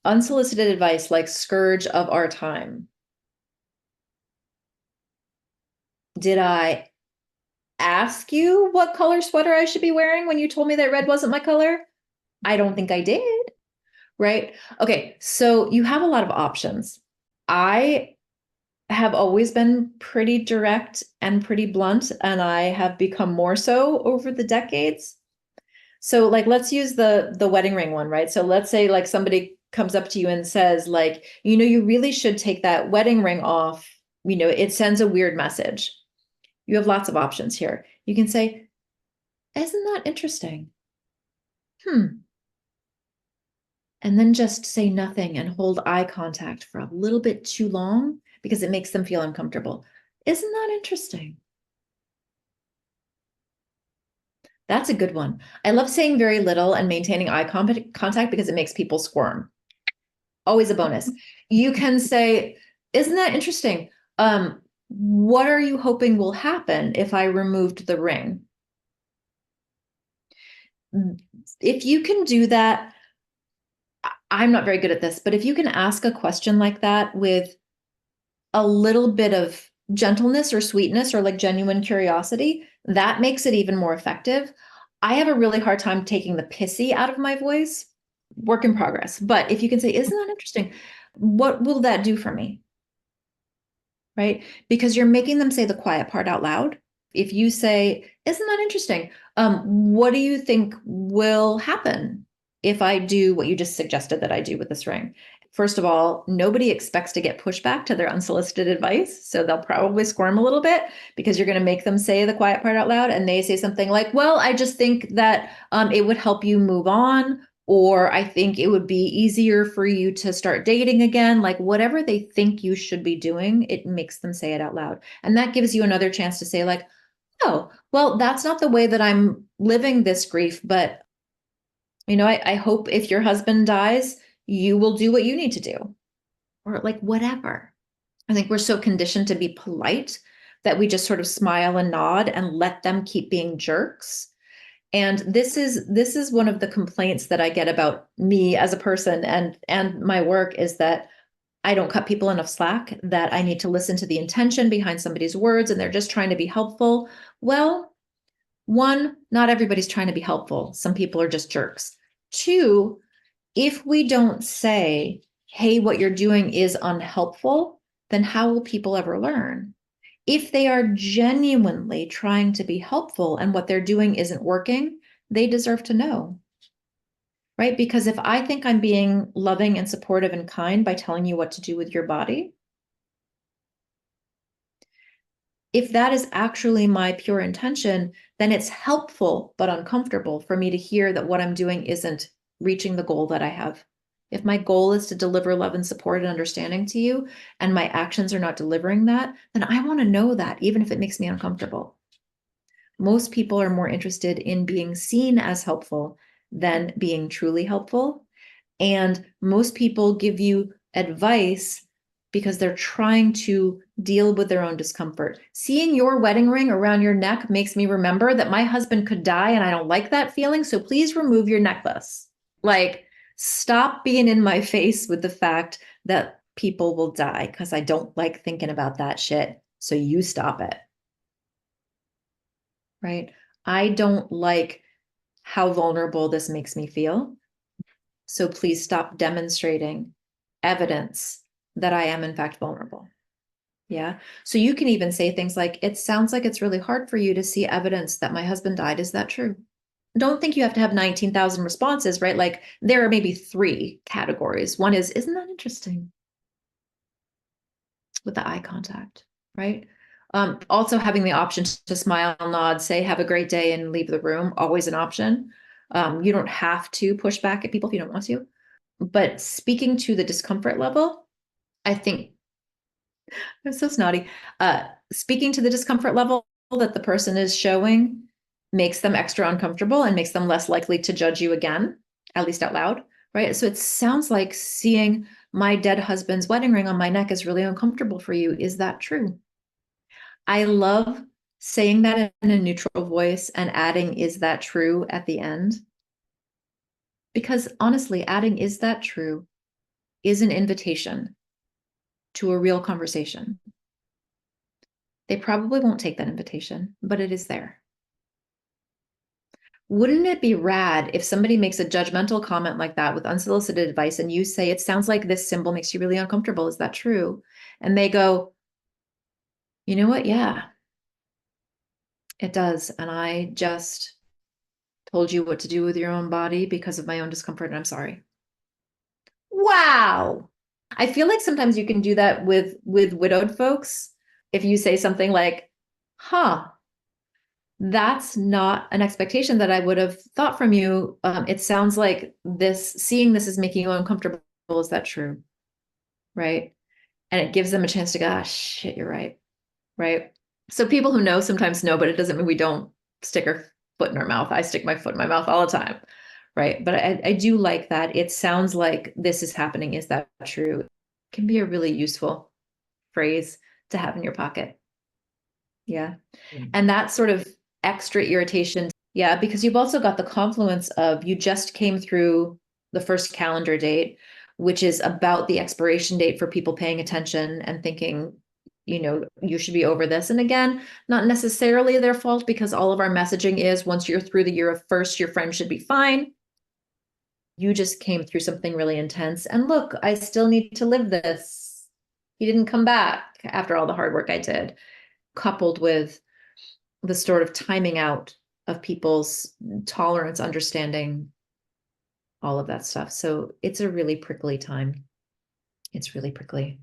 Unsolicited advice, like scourge of our time. Did I ask you what color sweater I should be wearing when you told me that red wasn't my color? I don't think I did, right? Okay, so you have a lot of options. I have always been pretty direct and pretty blunt, and I have become more so over the decades. So like let's use the wedding ring one, right? So let's say like somebody comes up to you and says like, you really should take that wedding ring off. It sends a weird message. You have lots of options here. You can say, isn't that interesting? Hmm. And then just say nothing and hold eye contact for a little bit too long because it makes them feel uncomfortable. Isn't that interesting? That's a good one. I love saying very little and maintaining eye contact because it makes people squirm. Always a bonus. You can say, isn't that interesting? What are you hoping will happen if I removed the ring? If you can do that, I'm not very good at this, but if you can ask a question like that with a little bit of gentleness or sweetness or like genuine curiosity, that makes it even more effective. I have a really hard time taking the pissy out of my voice, work in progress. But if you can say, isn't that interesting? What will that do for me? Right? Because you're making them say the quiet part out loud. If you say, isn't that interesting? What do you think will happen if I do what you just suggested that I do with this ring? First of all, nobody expects to get pushback to their unsolicited advice. So they'll probably squirm a little bit because you're going to make them say the quiet part out loud. And they say something like, well, I just think that it would help you move on, or I think it would be easier for you to start dating again. Like whatever they think you should be doing, it makes them say it out loud. And that gives you another chance to say like, oh, well, that's not the way that I'm living this grief, but I hope if your husband dies, you will do what you need to do, or like whatever. I think we're so conditioned to be polite that we just sort of smile and nod and let them keep being jerks. And this is one of the complaints that I get about me as a person and my work is that I don't cut people enough slack, that I need to listen to the intention behind somebody's words and they're just trying to be helpful. Well, one, not everybody's trying to be helpful. Some people are just jerks. Two, if we don't say, hey, what you're doing is unhelpful, then how will people ever learn? If they are genuinely trying to be helpful and what they're doing isn't working, they deserve to know, right? Because if I think I'm being loving and supportive and kind by telling you what to do with your body, if that is actually my pure intention, then it's helpful but uncomfortable for me to hear that what I'm doing isn't reaching the goal that I have. If my goal is to deliver love and support and understanding to you, and my actions are not delivering that, then I want to know that, even if it makes me uncomfortable. Most people are more interested in being seen as helpful than being truly helpful. And most people give you advice because they're trying to deal with their own discomfort. Seeing your wedding ring around your neck makes me remember that my husband could die and I don't like that feeling. So please remove your necklace. Like, stop being in my face with the fact that people will die because I don't like thinking about that shit. So you stop it. Right? I don't like how vulnerable this makes me feel. So please stop demonstrating evidence that I am in fact vulnerable. Yeah. So you can even say things like, it sounds like it's really hard for you to see evidence that my husband died. Is that true? Don't think you have to have 19,000 responses, right? Like there are maybe three categories. One is, isn't that interesting? With the eye contact, right? Also having the option to smile, nod, say, have a great day and leave the room, always an option. You don't have to push back at people if you don't want to. But speaking to the discomfort level, I think I'm so snotty. Speaking to the discomfort level that the person is showing makes them extra uncomfortable and makes them less likely to judge you again, at least out loud, right? So it sounds like seeing my dead husband's wedding ring on my neck is really uncomfortable for you. Is that true? I love saying that in a neutral voice and adding, is that true at the end? Because honestly, adding, is that true, is an invitation to a real conversation, they probably won't take that invitation, but it is there. Wouldn't it be rad if somebody makes a judgmental comment like that with unsolicited advice and you say, it sounds like this symbol makes you really uncomfortable. Is that true? And they go, you know what? Yeah, it does. And I just told you what to do with your own body because of my own discomfort, and I'm sorry. Wow. I feel like sometimes you can do that with widowed folks. If you say something like, huh, that's not an expectation that I would have thought from you. It sounds like seeing this is making you uncomfortable. Is that true? Right. And it gives them a chance to go, ah, shit, you're right. Right. So people who know sometimes know, but it doesn't mean we don't stick our foot in our mouth. I stick my foot in my mouth all the time. Right. But I do like that. It sounds like this is happening. Is that true? It can be a really useful phrase to have in your pocket. Yeah. And that sort of extra irritation. Yeah, because you've also got the confluence of you just came through the first calendar date, which is about the expiration date for people paying attention and thinking, you should be over this. And again, not necessarily their fault, because all of our messaging is once you're through the year of first, your friend should be fine. You just came through something really intense. And look, I still need to live this. He didn't come back after all the hard work I did, coupled with the sort of timing out of people's tolerance, understanding, all of that stuff. So it's a really prickly time. It's really prickly.